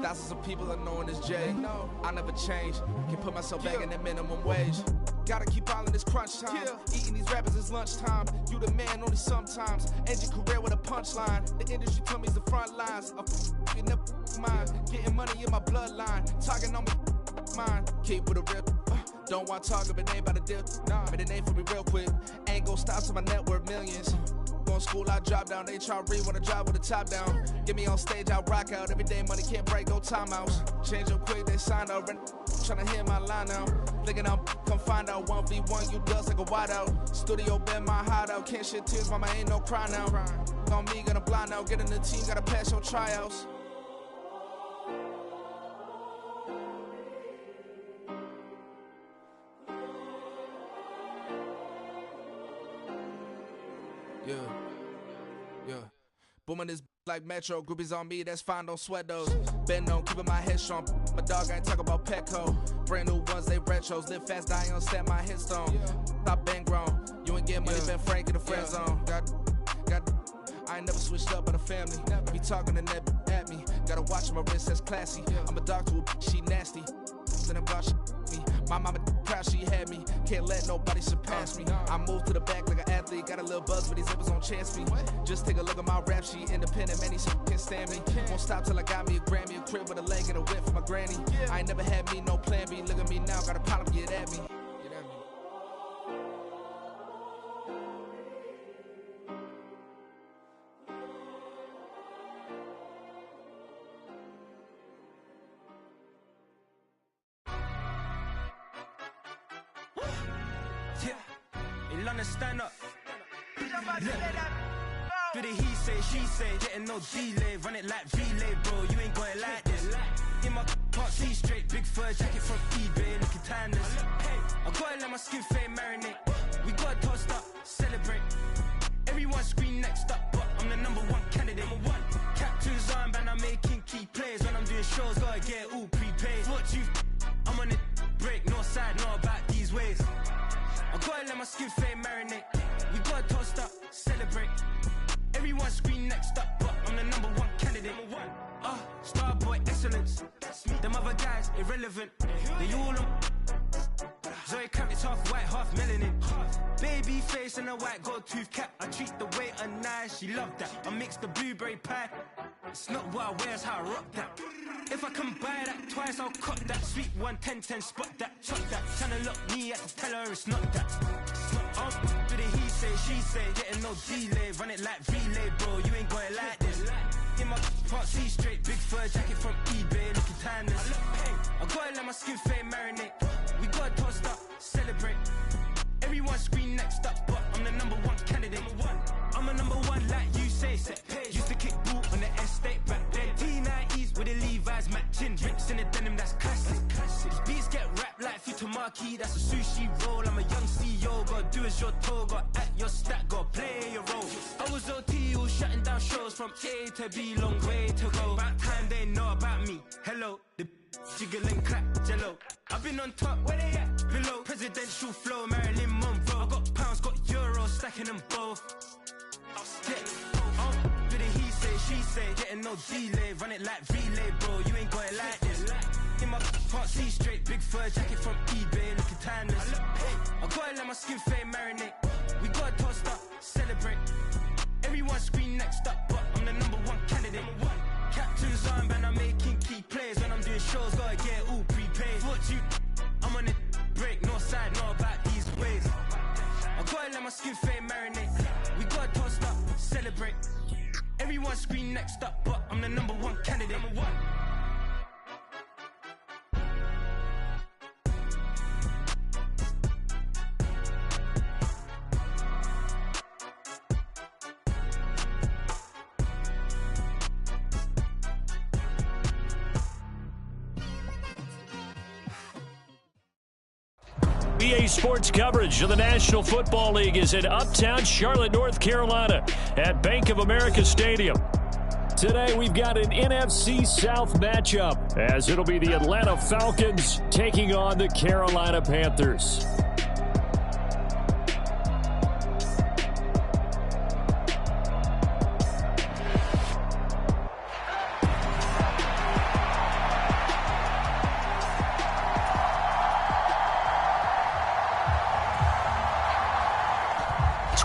Thousands of people are knowing this Jay. I never change. Can put myself back in the minimum wage. Gotta keep all in this crunch time. Eating these rappers is lunchtime. You the man only sometimes. End your career with a punchline. The industry told me it's the front lines. I'm in the mind. Getting money in my bloodline. Talking on me mine. Keep with a real. Don't want to talk if it ain't about a deal. Made a name for me real quick. Ain't gon' stop till my net worth millions. Going school, I drop down. They try to read when I drive with the top down. Get me on stage, I rock out. Every day money can't break, no timeouts. Change up quick, they signed up. Tryna hear my line now. Thinking I'm come find out 1v1, you dust like a wideout. Studio been my hideout. Can't shed tears, mama ain't no cry now. On me, gonna blind out. Get in the team, gotta pass your tryouts. Yeah. Booming this like Metro. Groupies on me, that's fine, don't sweat those. Been on, keeping my head strong. My dog ain't talk about Petco. Brand new ones, they retros. Live fast, die on, set my headstone. Stop been grown. You ain't getting money, been frank in the friend zone. I ain't never switched up on the family. Be talking to that at me. Gotta watch my wrist, that's classy. I'm a dog to a she nasty. Then I'm God, me. My mama proud she had me. Can't let nobody surpass me. I move to the back like an athlete. Got a little buzz, but these zippers don't chance me. Just take a look at my rap sheet. Independent, man, these can't stand me. Won't stop till I got me a Grammy, a crib with a leg and a whip for my granny. I ain't never had me no plan B. Look at me now, got a problem, get at me. Stand up. Do the he say, she say, getting no delay, run it like relay, bro. You ain't got it like this. In my can't see straight, big fur jacket from eBay, looking timeless. I gotta let my skin fade marinate. We gotta toast up, celebrate. Everyone scream next up, but I'm the number one candidate. Captain's armband, I'm making key plays. When I'm doing shows, gotta get all prepaid. What you? I'm on it, break, no side, no about these ways. I gotta let my skin fade marinate. We gotta toast up, celebrate. Everyone scream next up, but I'm the number one candidate. Starboy excellence. Them other guys irrelevant. They all on. Zoe Camp, it's half white, half melanin. Baby face and a white gold tooth cap. I treat the waiter nice, she love that. I mix the blueberry pie. It's not what I wear, it's how I rock that. If I can buy that twice, I'll cut that. Sweet 110, spot that, chop that. Tryna lock me at the tell her it's not that. Do the he say, she say, getting no delay. Run it like relay, bro, you ain't got it like this. In my can't see straight, big fur jacket from eBay, looking timeless. I gotta let my skin fade marinate. We gotta toast up, celebrate. Everyone scream next up, but I'm the number one candidate. I'm a number one like you say, set page. Used to kick ball on the estate back then. T90s with the Levi's matching. Rips in the denim, that's classic. These beats get wrapped like Futamaki, that's a sushi roll. I'm a young CEO, gotta do as you're told. Gotta act your stat, gotta play your role. I was OT, all shutting down shows from A to B, long way to go. About time they know about me. Hello, the jiggle and clap, jello. I've been on top, where they at? Below, presidential flow, Marilyn Monroe. I got pounds, got euros, stacking them both. Do the he say, she say, getting no delay, run it like relay, bro. You ain't got it like this. In my can't see straight, big fur jacket from eBay, looking timeless. I gotta let my skin fade marinate. We gotta toast up, celebrate. Everyone scream next up, but I'm the number one candidate. Captain's armband, I'm making key plays. When I'm doing shows, gotta get all prepaid. What you? I'm on it, break, no side, no about these ways. I gotta let my skin fade marinate. We gotta toast up, celebrate. Everyone scream next up, but I'm the number one candidate. EA Sports coverage of the National Football League is in Uptown Charlotte, North Carolina at Bank of America Stadium. Today we've got an NFC South matchup as it'll be the Atlanta Falcons taking on the Carolina Panthers.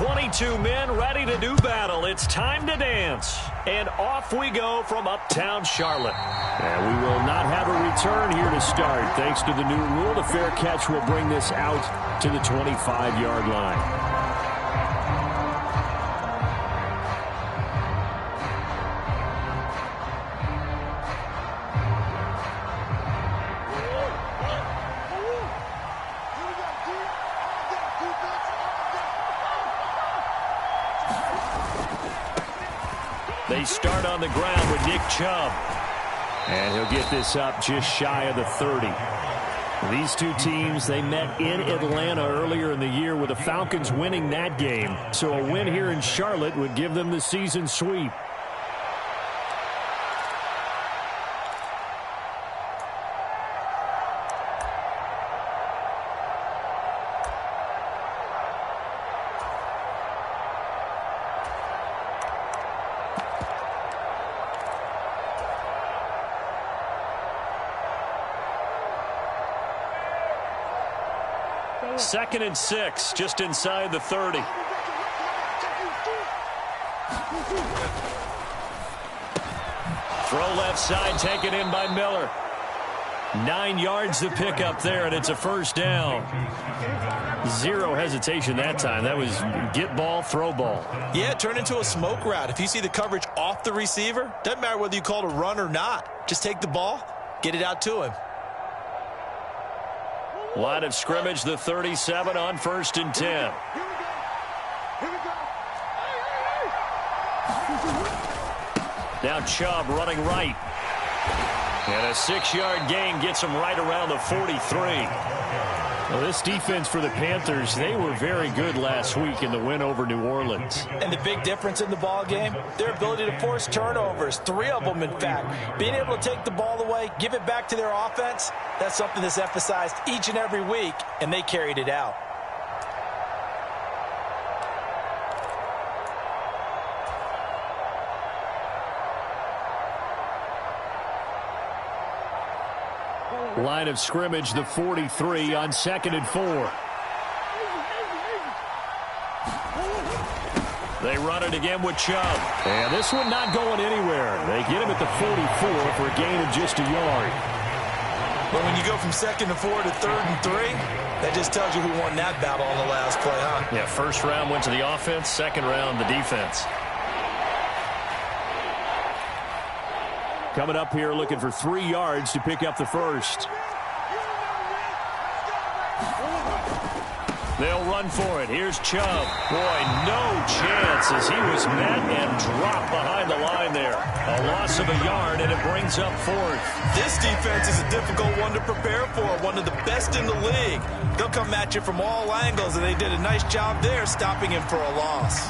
22 men ready to do battle. It's time to dance. And off we go from uptown Charlotte. And we will not have a return here to start. Thanks to the new rule, the fair catch will bring this out to the 25-yard line. They start on the ground with Nick Chubb. And he'll get this up just shy of the 30. These two teams, they met in Atlanta earlier in the year with the Falcons winning that game. So a win here in Charlotte would give them the season sweep. Second and 6, just inside the 30. Throw left side, taken in by Miller. 9 yards to pick up there, and it's a first down. Zero hesitation that time. That was get ball, throw ball. Yeah, turn into a smoke route. If you see the coverage off the receiver, doesn't matter whether you call it a run or not. Just take the ball, get it out to him. Line of scrimmage, the 37 on 1st and 10. Now Chubb running right. And a 6-yard gain gets him right around the 43. Well, this defense for the Panthers, they were very good last week in the win over New Orleans. And the big difference in the ball game, their ability to force turnovers, 3 of them in fact. Being able to take the ball away, give it back to their offense, that's something that's emphasized each and every week, and they carried it out. Line of scrimmage, the 43 on 2nd and 4. They run it again with Chubb. And this one not going anywhere. They get him at the 44 for a gain of just a yard. But when you go from 2nd and 4 to 3rd and 3, that just tells you who won that battle on the last play, huh? Yeah, first round went to the offense, second round the defense. Coming up here looking for 3 yards to pick up the first. They'll run for it. Here's Chubb. Boy, no chance as he was met and dropped behind the line there. A loss of a yard, and it brings up 4th. This defense is a difficult one to prepare for, one of the best in the league. They'll come at you from all angles, and they did a nice job there stopping him for a loss.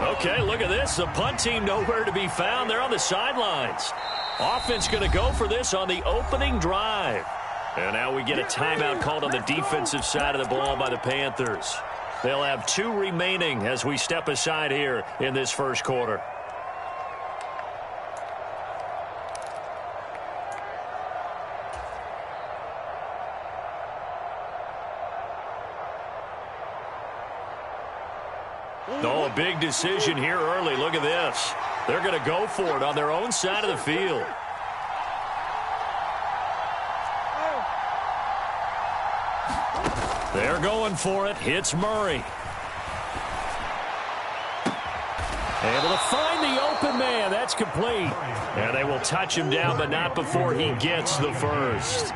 Okay, look at this. The punt team nowhere to be found. They're on the sidelines. Offense going to go for this on the opening drive. And now we get a timeout called on the defensive side of the ball by the Panthers. They'll have 2 remaining as we step aside here in this first quarter. Oh, a big decision here early. Look at this. They're going to go for it on their own side of the field. They're going for it. Hits Murray. Able to find the open man. That's complete. And they will touch him down, but not before he gets the first.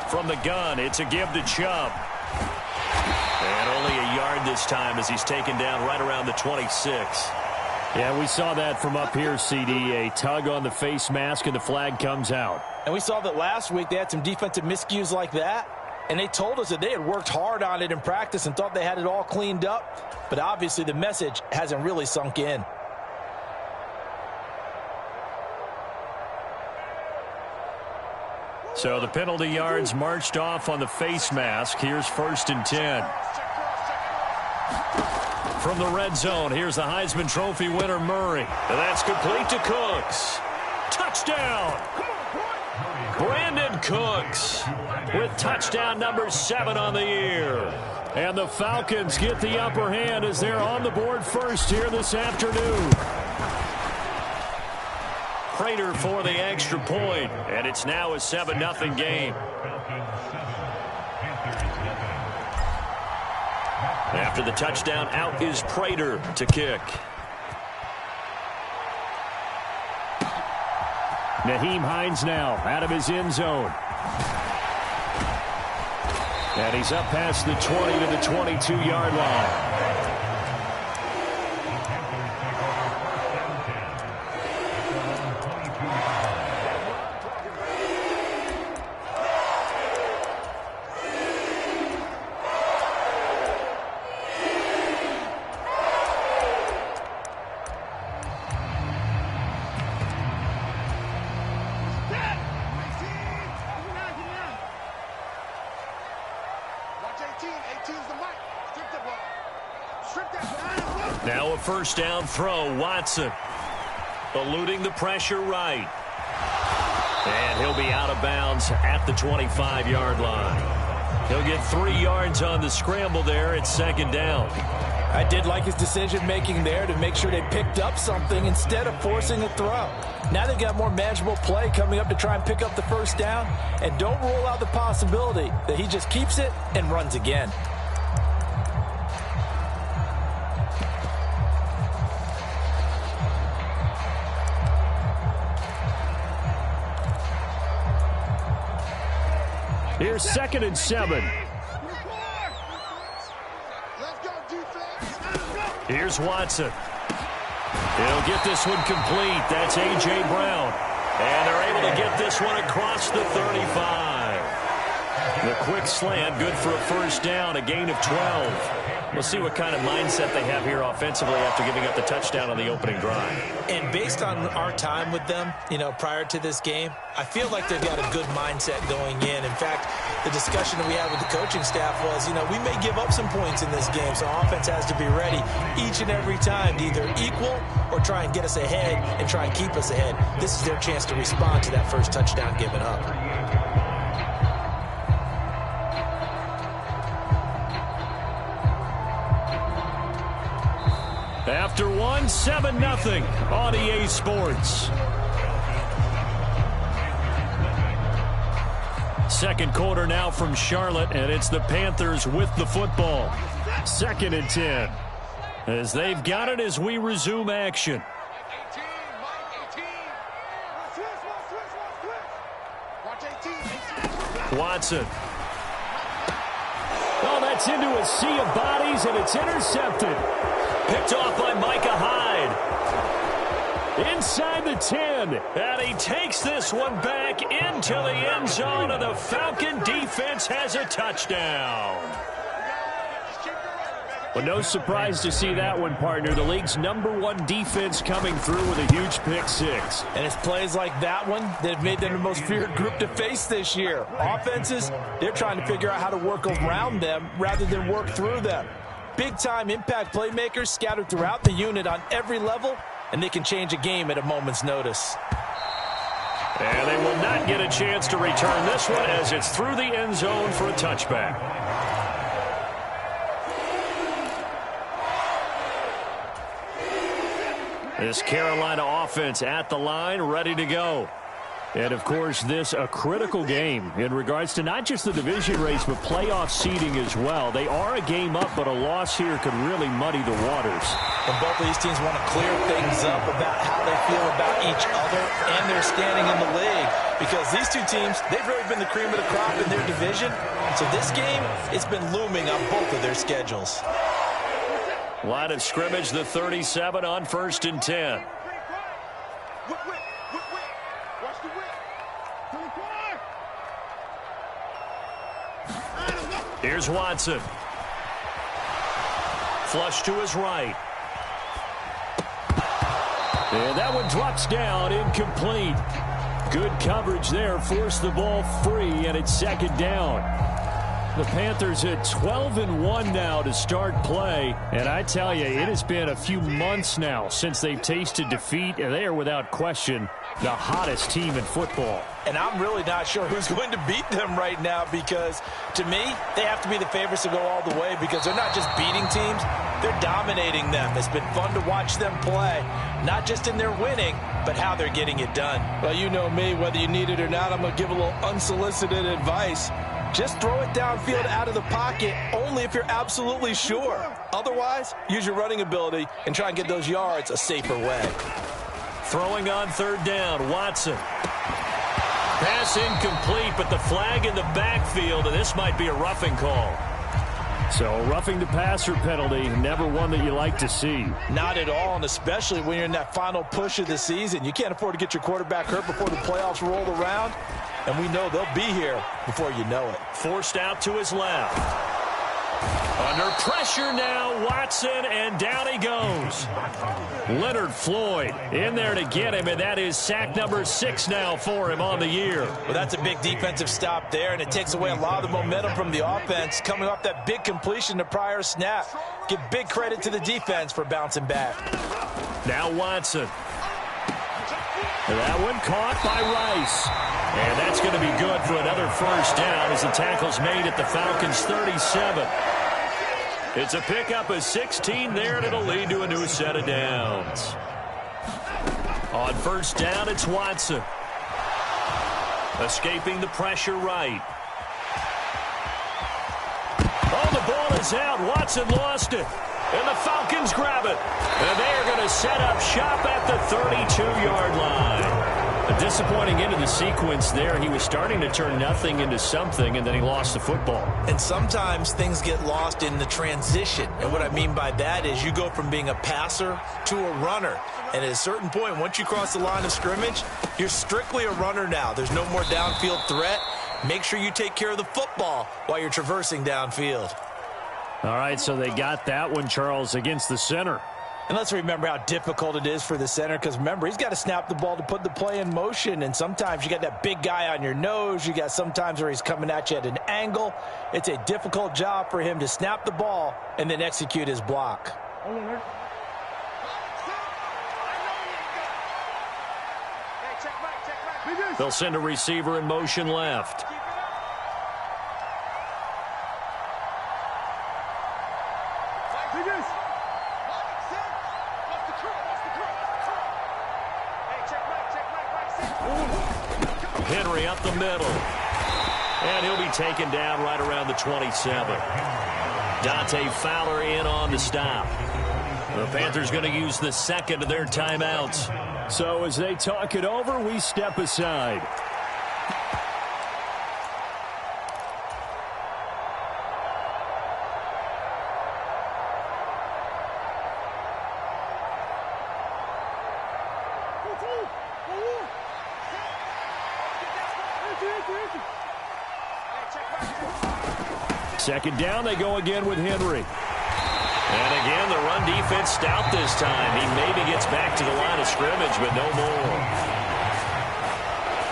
From the gun, it's a give to Chubb. And only a yard this time as he's taken down right around the 26. Yeah, we saw that from up here, CD. A tug on the face mask, and the flag comes out. And we saw that last week they had some defensive miscues like that. And they told us that they had worked hard on it in practice and thought they had it all cleaned up. But obviously the message hasn't really sunk in. So the penalty yards marched off on the face mask. Here's 1st and 10. From the red zone, here's the Heisman Trophy winner, Murray. And that's complete to Cooks. Touchdown! Brandon Cooks with touchdown number 7 on the year. And the Falcons get the upper hand as they're on the board first here this afternoon. Prater for the extra point, and it's now a 7-0 game. After the touchdown, out is Prater to kick. Nyheim Hines now out of his end zone. And he's up past the 20 to the 22-yard line. Now a first down throw. Watson eluding the pressure right. And he'll be out of bounds at the 25-yard line. He'll get 3 yards on the scramble there. It's 2nd down. I did like his decision-making there to make sure they picked up something instead of forcing a throw. Now they've got more manageable play coming up to try and pick up the first down. And don't rule out the possibility that he just keeps it and runs again. Here's 2nd and 7. Here's Watson. He'll get this one complete. That's A.J. Brown. And they're able to get this one across the 35. The quick slant, good for a first down, a gain of 12. We'll see what kind of mindset they have here offensively after giving up the touchdown on the opening drive. And based on our time with them, prior to this game, I feel like they've got a good mindset going in. In fact, the discussion that we had with the coaching staff was, we may give up some points in this game, so offense has to be ready each and every time to either equal or try and get us ahead and try and keep us ahead. This is their chance to respond to that first touchdown given up. After 7-0 on EA Sports. Second quarter now from Charlotte, and it's the Panthers with the football. 2nd and 10. As they've got it as we resume action. Watson. Oh, that's into a sea of bodies, and it's intercepted. Picked off by Micah Hyde. Inside the 10. And he takes this one back into the end zone, and the Falcon defense has a touchdown. Well, no surprise to see that one, partner. The league's #1 defense coming through with a huge pick six. And it's plays like that one that have made them the most feared group to face this year. Offenses, they're trying to figure out how to work around them rather than work through them. Big-time impact playmakers scattered throughout the unit on every level, and they can change a game at a moment's notice. And they will not get a chance to return this one as it's through the end zone for a touchback. This Carolina offense at the line, ready to go. And, of course, this a critical game in regards to not just the division race, but playoff seeding as well. They are a game up, but a loss here could really muddy the waters. And both of these teams want to clear things up about how they feel about each other and their standing in the league. Because these two teams, they've really been the cream of the crop in their division. So this game, it's been looming on both of their schedules. Line of scrimmage, the 37 on 1st and 10. Here's Watson. Flush to his right. And that one drops down, incomplete. Good coverage there, forced the ball free, and it's second down. The Panthers at 12-1 now to start play. And I tell you, it has been a few months now since they've tasted defeat, and they are without question the hottest team in football. And I'm really not sure who's going to beat them right now, because to me, they have to be the favorites to go all the way, because they're not just beating teams, they're dominating them. It's been fun to watch them play, not just in their winning, but how they're getting it done. Well, you know me, whether you need it or not, I'm going to give a little unsolicited advice. Just throw it downfield out of the pocket only if you're absolutely sure. Otherwise, use your running ability and try and get those yards a safer way. Throwing on third down, Watson. Pass incomplete, but the flag in the backfield, and this might be a roughing call. So roughing the passer penalty, never one that you like to see. Not at all, and especially when you're in that final push of the season. You can't afford to get your quarterback hurt before the playoffs roll around, and we know they'll be here before you know it. Forced out to his left. Under pressure now, Watson, and down he goes. Leonard Floyd in there to get him, and that is sack number 6 now for him on the year. Well, that's a big defensive stop there, and it takes away a lot of the momentum from the offense coming off that big completion the prior snap. Give big credit to the defense for bouncing back. Now Watson. That one caught by Rice. And that's going to be good for another first down as the tackle's made at the Falcons' 37. It's a pickup of 16 there, and it'll lead to a new set of downs. On first down, it's Watson. Escaping the pressure right. Oh, the ball is out. Watson lost it. And the Falcons grab it. And they're going to set up shop at the 32-yard line. A disappointing end of the sequence there. He was starting to turn nothing into something, and then he lost the football. And sometimes things get lost in the transition. And what I mean by that is you go from being a passer to a runner. And at a certain point, once you cross the line of scrimmage, you're strictly a runner now. There's no more downfield threat. Make sure you take care of the football while you're traversing downfield. All right, so they got that one, Charles, against the center. And let's remember how difficult it is for the center, because remember, he's got to snap the ball to put the play in motion, and sometimes you got that big guy on your nose. You got sometimes where he's coming at you at an angle. It's a difficult job for him to snap the ball and then execute his block. They'll send a receiver in motion left. Henry up the middle. And he'll be taken down right around the 27. Dante Fowler in on the stop. The Panthers going to use the second of their timeouts. So as they talk it over, we step aside. Second down, they go again with Henry. And again, the run defense stout this time. He maybe gets back to the line of scrimmage, but no more.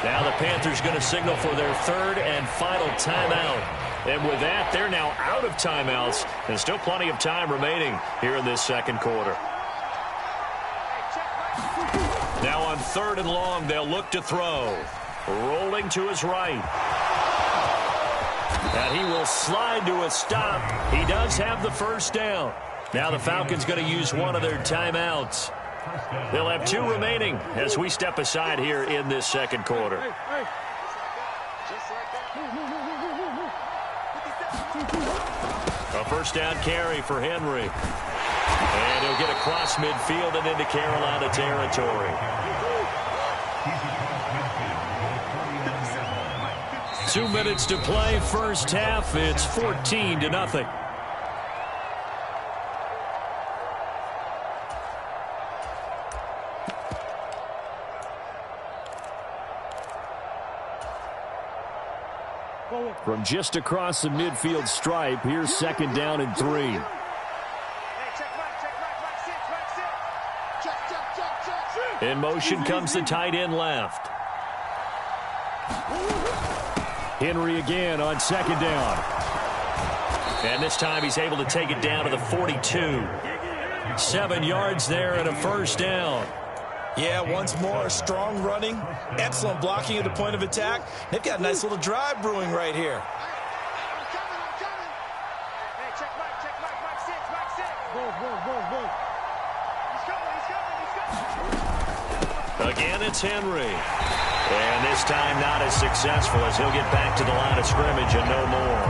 Now the Panthers going to signal for their third and final timeout. And with that, they're now out of timeouts. And still plenty of time remaining here in this second quarter. Now on third and long, they'll look to throw. Rolling to his right. And he will slide to a stop. He does have the first down. Now the Falcons going to use one of their timeouts. They'll have 2 remaining as we step aside here in this second quarter. A first down carry for Henry. And he'll get across midfield and into Carolina territory. 2 minutes to play, first half. It's 14-0. From just across the midfield stripe, here's 2nd down and 3. In motion comes the tight end left. Henry again on 2nd down. And this time he's able to take it down to the 42. 7 yards there and a 1st down. Yeah, once more, strong running, excellent blocking at the point of attack. They've got a nice little drive brewing right here. Again, it's Henry. And this time not as successful as he'll get back to the line of scrimmage and no more.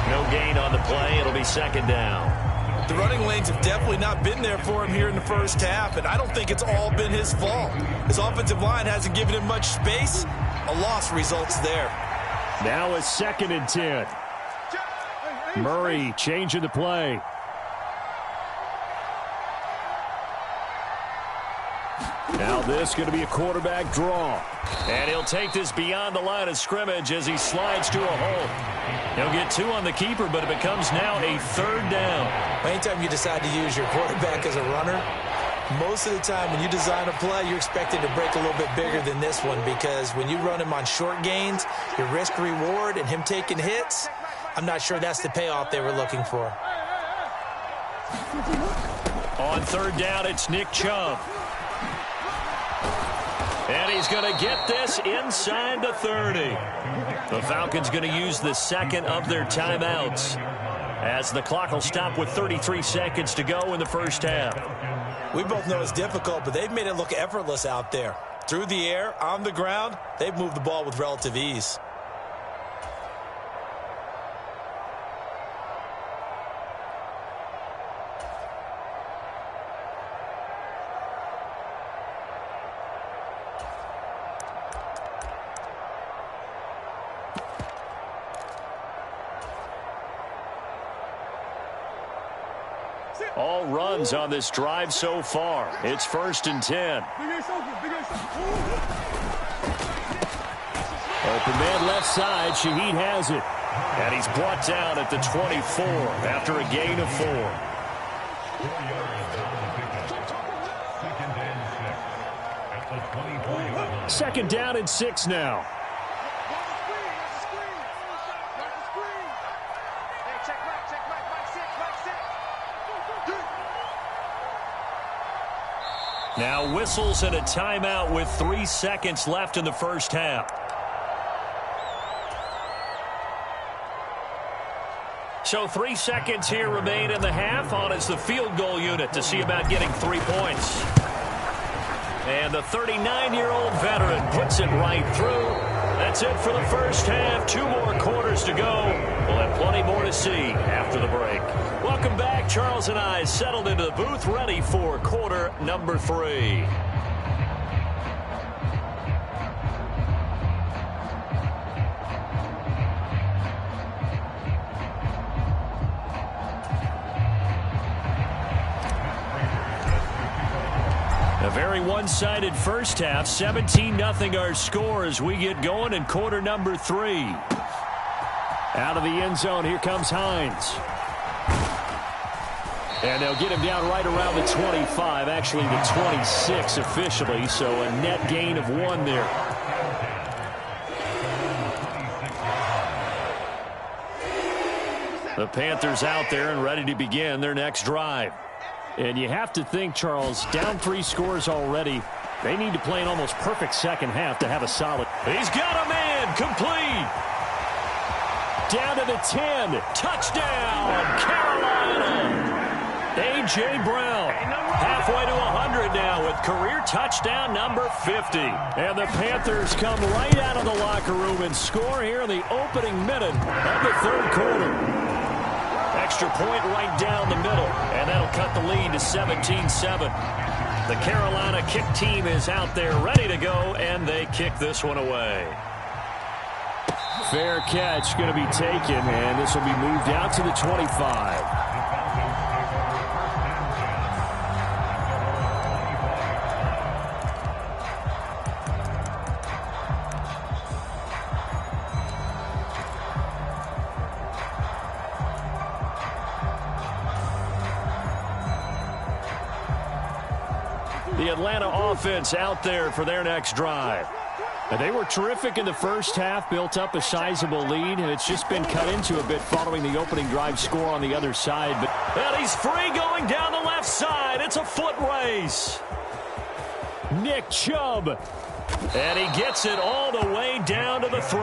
No gain on the play. It'll be 2nd down. The running lanes have definitely not been there for him here in the first half, and I don't think it's all been his fault. His offensive line hasn't given him much space. A loss results there. Now it's 2nd and 10. Murray changing the play. Now this going to be a quarterback draw. And he'll take this beyond the line of scrimmage as he slides to a hole. He'll get 2 on the keeper, but it becomes now a 3rd down. Anytime you decide to use your quarterback as a runner, most of the time when you design a play, you're expected to break a little bit bigger than this one, because when you run him on short gains, your risk-reward and him taking hits, I'm not sure that's the payoff they were looking for. On 3rd down, it's Nick Chubb. And he's going to get this inside the 30. The Falcons going to use the 2nd of their timeouts, as the clock will stop with 33 seconds to go in the first half. We both know it's difficult, but they've made it look effortless out there. Through the air, on the ground, they've moved the ball with relative ease. All runs on this drive so far. It's 1st and 10. Open man left side. Shaheed has it. And he's brought down at the 24 after a gain of 4. Second down and 6 now. Now whistles and a timeout with 3 seconds left in the first half. So 3 seconds here remain in the half. On is the field goal unit to see about getting 3 points. And the 39-year-old veteran puts it right through. That's it for the first half. 2 more quarters to go. We'll have plenty more to see after the break. Welcome back. Charles and I settled into the booth, ready for quarter number 3. A very one-sided first half. 17-0 our score as we get going in quarter number 3. Out of the end zone, here comes Hines. And they'll get him down right around the 25, actually the 26 officially, so a net gain of 1 there. The Panthers out there and ready to begin their next drive. And you have to think, Charles, down 3 scores already. They need to play an almost perfect second half to have a solid. He's got a man, complete. Down to the 10, touchdown, Carolina. A.J. Brown halfway to 100 now with career touchdown number 50. And the Panthers come right out of the locker room and score here in the opening minute of the 3rd quarter. Extra point right down the middle, and that'll cut the lead to 17-7. The Carolina kick team is out there ready to go, and they kick this one away. Fair catch going to be taken, and this will be moved out to the 25. Atlanta offense out there for their next drive. They were terrific in the first half, built up a sizable lead, and it's just been cut into a bit following the opening drive score on the other side. But he's free going down the left side. It's a foot race. Nick Chubb. And he gets it all the way down to the 3.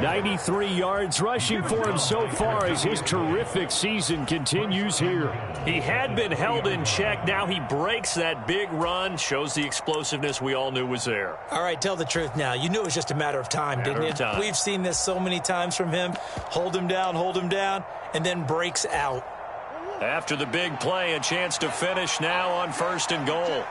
93 yards rushing for him so far as his terrific season continues here. He had been held in check. Now he breaks that big run, shows the explosiveness we all knew was there. All right, tell the truth now. You knew it was just a matter of time, didn't you? We've seen this so many times from him. Hold him down, and then breaks out. After the big play, a chance to finish now on 1st and goal.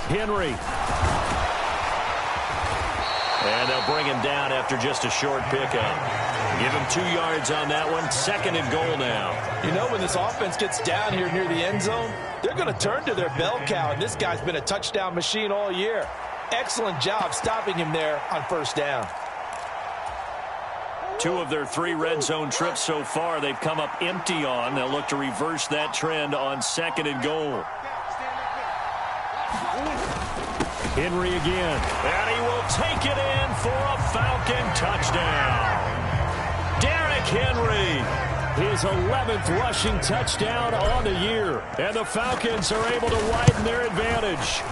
Henry. And they'll bring him down after just a short pickup. Give him 2 yards on that one. 2nd and goal now. You know, when this offense gets down here near the end zone, they're going to turn to their bell cow, and this guy's been a touchdown machine all year. Excellent job stopping him there on 1st down. 2 of their 3 red zone trips so far they've come up empty on. They'll look to reverse that trend on 2nd and goal. Henry again. And he will take it in for a Falcon touchdown. Derrick Henry, his 11th rushing touchdown on the year. And the Falcons are able to widen their advantage.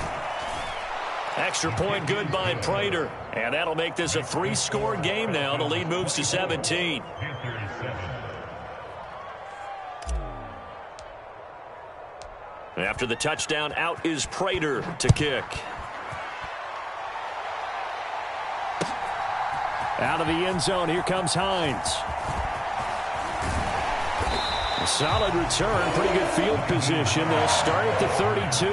Extra point good by Prater. And that'll make this a 3-score game now. The lead moves to 17. After the touchdown, out is Prater to kick. Out of the end zone, here comes Hines. A solid return, pretty good field position. They'll start at the 32.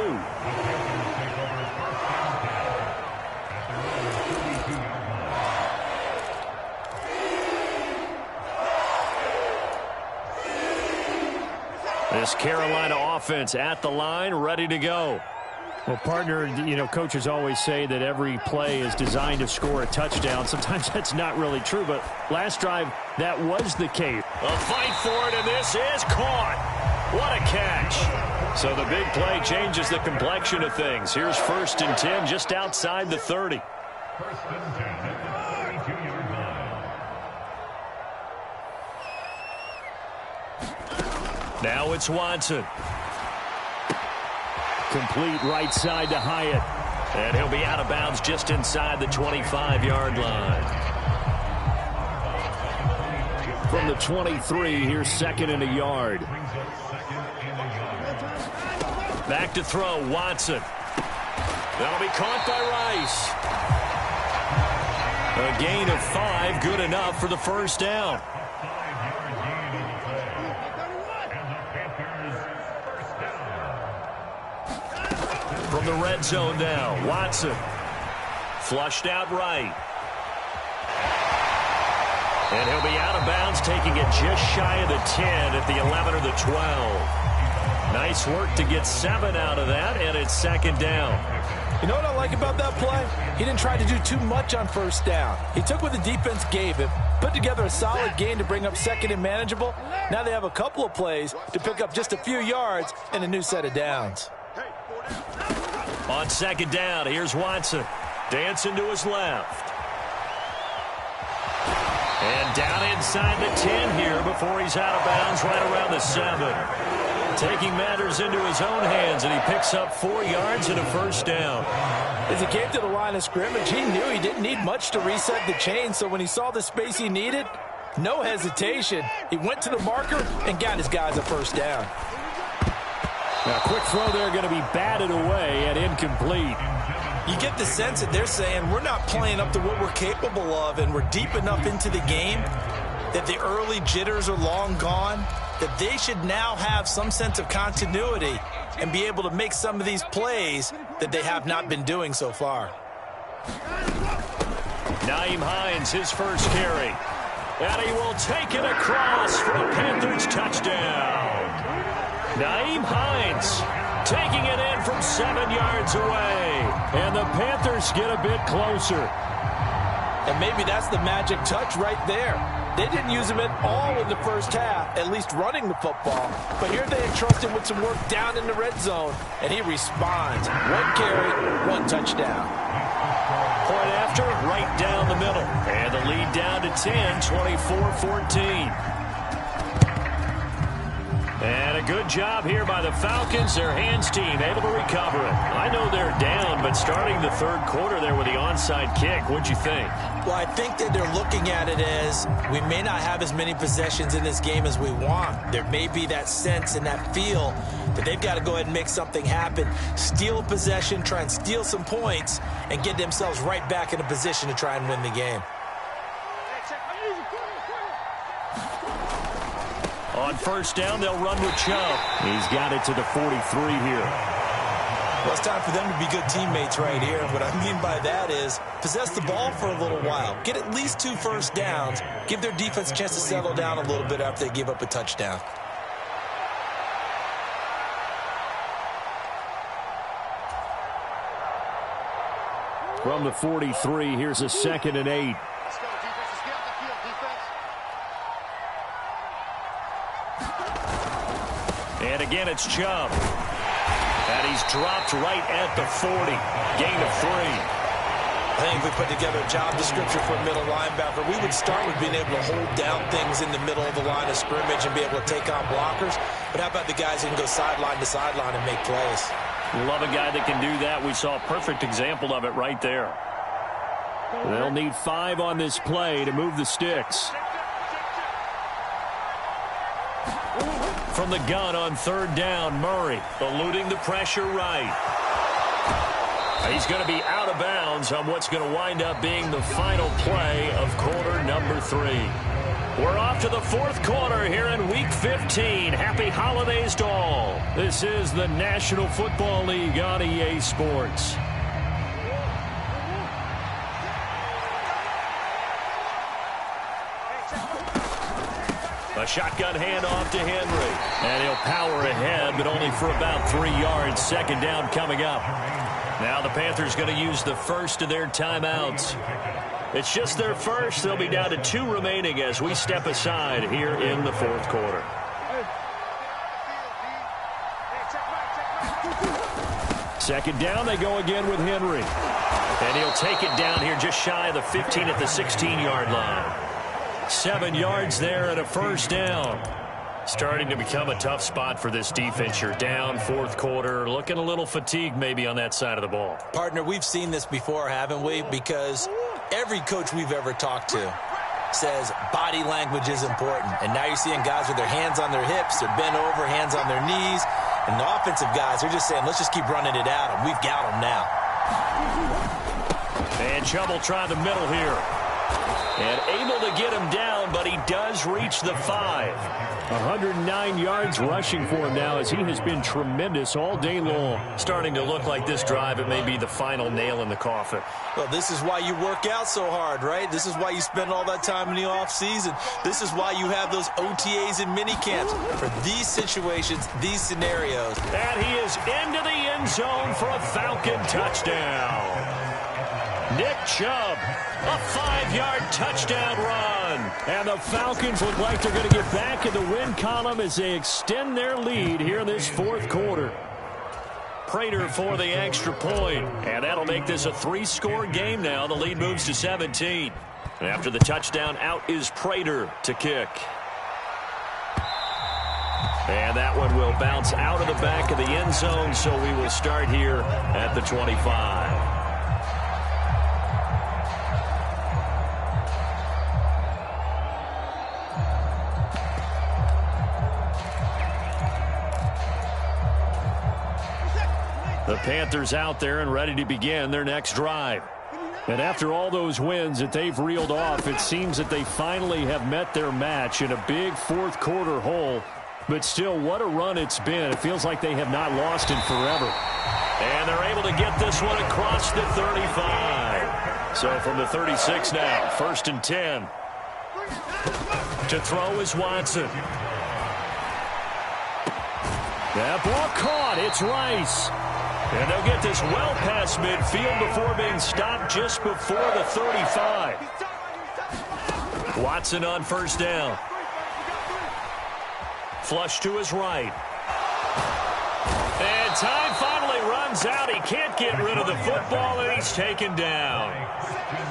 This Carolina offense at the line, ready to go. Well, partner, you know, coaches always say that every play is designed to score a touchdown. Sometimes that's not really true, but last drive, that was the case. A fight for it, and this is caught. What a catch. So the big play changes the complexion of things. Here's 1st and 10 just outside the 30. 1st and 10 at the 32-yard line. Now it's Watson. Complete right side to Hyatt. And he'll be out of bounds just inside the 25-yard line. From the 23, here's 2nd and a yard. Back to throw, Watson. That'll be caught by Rice. A gain of 5, good enough for the 1st down. From the red zone now, Watson. Flushed out right. And he'll be out of bounds, taking it just shy of the 10 at the 11 or the 12. Nice work to get 7 out of that, and it's 2nd down. You know what I like about that play? He didn't try to do too much on 1st down. He took what the defense gave him, put together a solid gain to bring up 2nd and manageable. Now they have a couple of plays to pick up just a few yards and a new set of downs. On 2nd down, here's Watson. Dancing to his left. And down inside the 10 here before he's out of bounds right around the 7. Taking matters into his own hands, and he picks up 4 yards and a 1st down. As he came to the line of scrimmage, he knew he didn't need much to reset the chain, so when he saw the space he needed, no hesitation. He went to the marker and got his guys a 1st down. Now, quick throw there going to be batted away and incomplete. You get the sense that they're saying we're not playing up to what we're capable of, and we're deep enough into the game that the early jitters are long gone, that they should now have some sense of continuity and be able to make some of these plays that they have not been doing so far. Nyheim Hines, his first carry. And he will take it across for a Panthers touchdown. Nyheim Hines taking it in from 7 yards away. And the Panthers get a bit closer. And maybe that's the magic touch right there. They didn't use him at all in the first half, at least running the football. But here they entrust him with some work down in the red zone, and he responds. 1 carry, 1 touchdown. Point after, right down the middle. And the lead down to 10, 24-14. And a good job here by the Falcons. Their hands team able to recover it. I know they're down, but starting the third quarter there with the onside kick, what'd you think? Well, I think that they're looking at it as we may not have as many possessions in this game as we want. There may be that sense and that feel that they've got to go ahead and make something happen. Steal a possession, try and steal some points, and get themselves right back in a position to try and win the game. On first down, they'll run with Chubb. He's got it to the 43 here. Well, it's time for them to be good teammates right here. And what I mean by that is possess the ball for a little while. Get at least 2 first downs. Give their defense a chance to settle down a little bit after they give up a touchdown. From the 43, here's a 2nd and 8. And again, it's Chubb. And he's dropped right at the 40. Gain of 3. I think if we put together a job description for a middle linebacker, we would start with being able to hold down things in the middle of the line of scrimmage and be able to take on blockers. But how about the guys who can go sideline to sideline and make plays? Love a guy that can do that. We saw a perfect example of it right there. They'll need 5 on this play to move the sticks. From the gun on third down, Murray eluding the pressure right. He's going to be out of bounds on what's going to wind up being the final play of quarter number 3. We're off to the 4th quarter here in Week 15. Happy holidays to all. This is the National Football League on EA Sports. A shotgun handoff to Henry. And he'll power ahead, but only for about 3 yards. 2nd down coming up. Now the Panthers going to use the first of their timeouts. It's just their first. They'll be down to 2 remaining as we step aside here in the 4th quarter. Second down, they go again with Henry. And he'll take it down here just shy of the 15 at the 16-yard line. 7 yards there and a first down. Starting to become a tough spot for this defense. You're down 4th quarter, looking a little fatigued maybe on that side of the ball. Partner, we've seen this before, haven't we? Because every coach we've ever talked to says body language is important. And now you're seeing guys with their hands on their hips, they're bent over, hands on their knees. And the offensive guys, they're just saying, let's just keep running it at them. We've got them now. And Chubb will try the middle here. And able to get him down, but he does reach the 5. 109 yards rushing for him now as he has been tremendous all day long. Starting to look like this drive, it may be the final nail in the coffin. Well, this is why you work out so hard, right? This is why you spend all that time in the offseason. This is why you have those OTAs and mini camps for these situations, these scenarios. And he is into the end zone for a Falcon touchdown. Nick Chubb, a 5-yard touchdown run. And the Falcons look like they're going to get back in the win column as they extend their lead here in this 4th quarter. Prater for the extra point. And that'll make this a 3-score game now. The lead moves to 17. And after the touchdown, out is Prater to kick. And that one will bounce out of the back of the end zone, so we will start here at the 25. The Panthers out there and ready to begin their next drive. And after all those wins that they've reeled off, it seems that they finally have met their match in a big 4th quarter hole. But still, what a run it's been. It feels like they have not lost in forever. And they're able to get this one across the 35. So from the 36 now, 1st and 10. To throw is Watson. That ball caught. It's Rice. And they'll get this well past midfield before being stopped just before the 35. Watson on first down. Flush to his right. And time finally runs out. He can't get rid of the football, and he's taken down.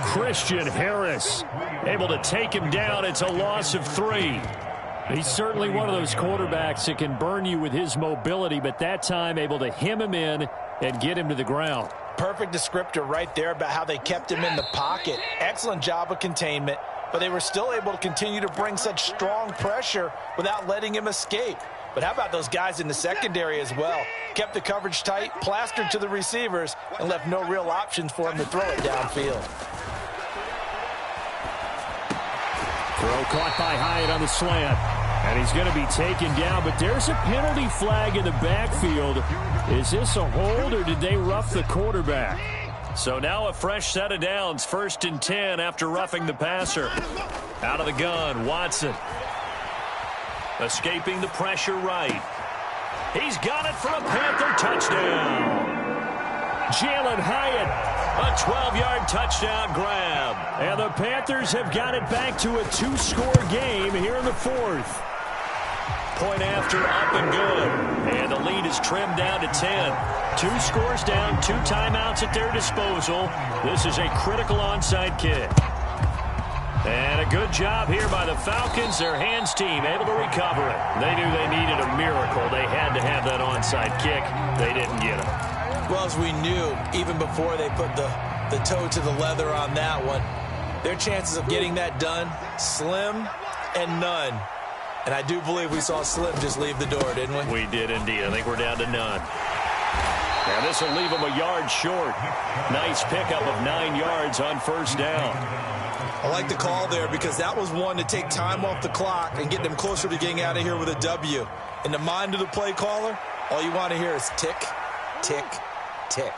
Christian Harris able to take him down. It's a loss of 3. He's certainly one of those quarterbacks that can burn you with his mobility, but that time able to hem him in and get him to the ground. Perfect descriptor right there about how they kept him in the pocket. Excellent job of containment, but they were still able to continue to bring such strong pressure without letting him escape. But how about those guys in the secondary as well? Kept the coverage tight, plastered to the receivers, and left no real options for him to throw it downfield. Throw caught by Hyatt on the slant. And he's going to be taken down, but there's a penalty flag in the backfield. Is this a hold, or did they rough the quarterback? So now a fresh set of downs, 1st and 10 after roughing the passer. Out of the gun, Watson. Escaping the pressure right. He's got it for a Panther touchdown. Jalen Hyatt, a 12-yard touchdown grab. And the Panthers have got it back to a 2-score game here in the 4th. Point after, up and good. And the lead is trimmed down to 10. 2 scores down, 2 timeouts at their disposal. This is a critical onside kick. And a good job here by the Falcons. Their hands team able to recover it. They knew they needed a miracle. They had to have that onside kick. They didn't get it. Well, as we knew, even before they put the toe to the leather on that one, their chances of getting that done, slim and none. And I do believe we saw Slim just leave the door, didn't we? We did indeed. I think we're down to none. And this will leave them a yard short. Nice pickup of 9 yards on first down. I like the call there because that was one to take time off the clock and get them closer to getting out of here with a W. In the mind of the play caller, all you want to hear is tick, tick, tick.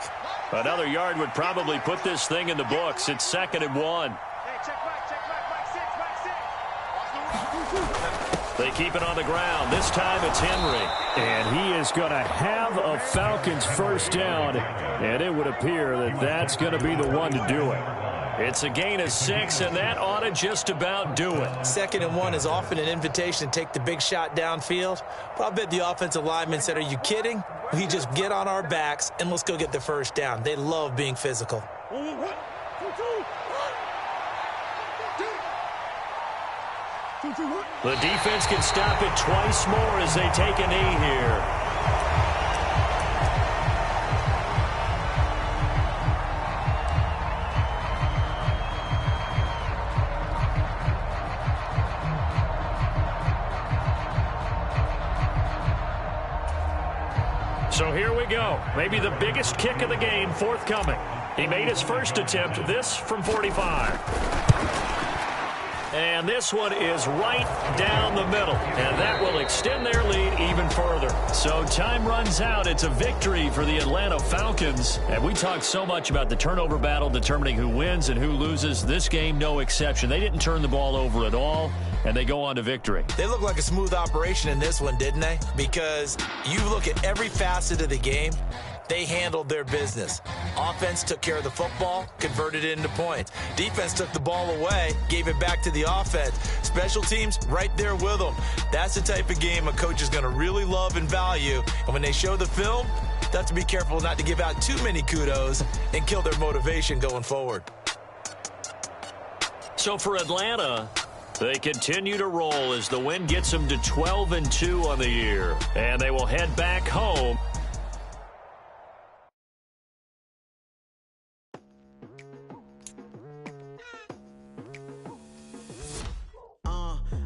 Another yard would probably put this thing in the books. It's 2nd and 1. They keep it on the ground. This time it's Henry. And he is going to have a Falcons first down. And it would appear that that's going to be the one to do it. It's a gain of 6, and that ought to just about do it. 2nd and 1 is often an invitation to take the big shot downfield. But I bet the offensive lineman said, are you kidding? We just get on our backs, and let's go get the first down. They love being physical. The defense can stop it twice more as they take a knee here. So here we go. Maybe the biggest kick of the game forthcoming. He made his first attempt, this from 45. And this one is right down the middle. And that will extend their lead even further. So time runs out. It's a victory for the Atlanta Falcons. And we talked so much about the turnover battle determining who wins and who loses. This game, no exception. They didn't turn the ball over at all. And they go on to victory. They look like a smooth operation in this one, didn't they? Because you look at every facet of the game, they handled their business. Offense took care of the football, converted it into points. Defense took the ball away, gave it back to the offense. Special teams, right there with them. That's the type of game a coach is going to really love and value. And when they show the film, they have to be careful not to give out too many kudos and kill their motivation going forward. So for Atlanta, they continue to roll as the win gets them to 12-2 on the year. And they will head back home.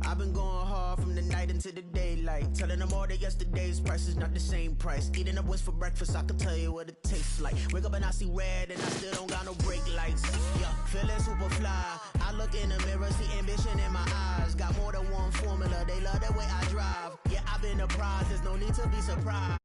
I've been going hard from the night into the daylight, telling them all that yesterday's price is not the same price. Eating up what's for breakfast, I can tell you what it tastes like. Wake up and I see red and I still don't got no brake lights. Yeah, feeling super fly. I look in the mirror, see ambition in my eyes. Got more than one formula, they love the way I drive. Yeah, I've been a prize, there's no need to be surprised.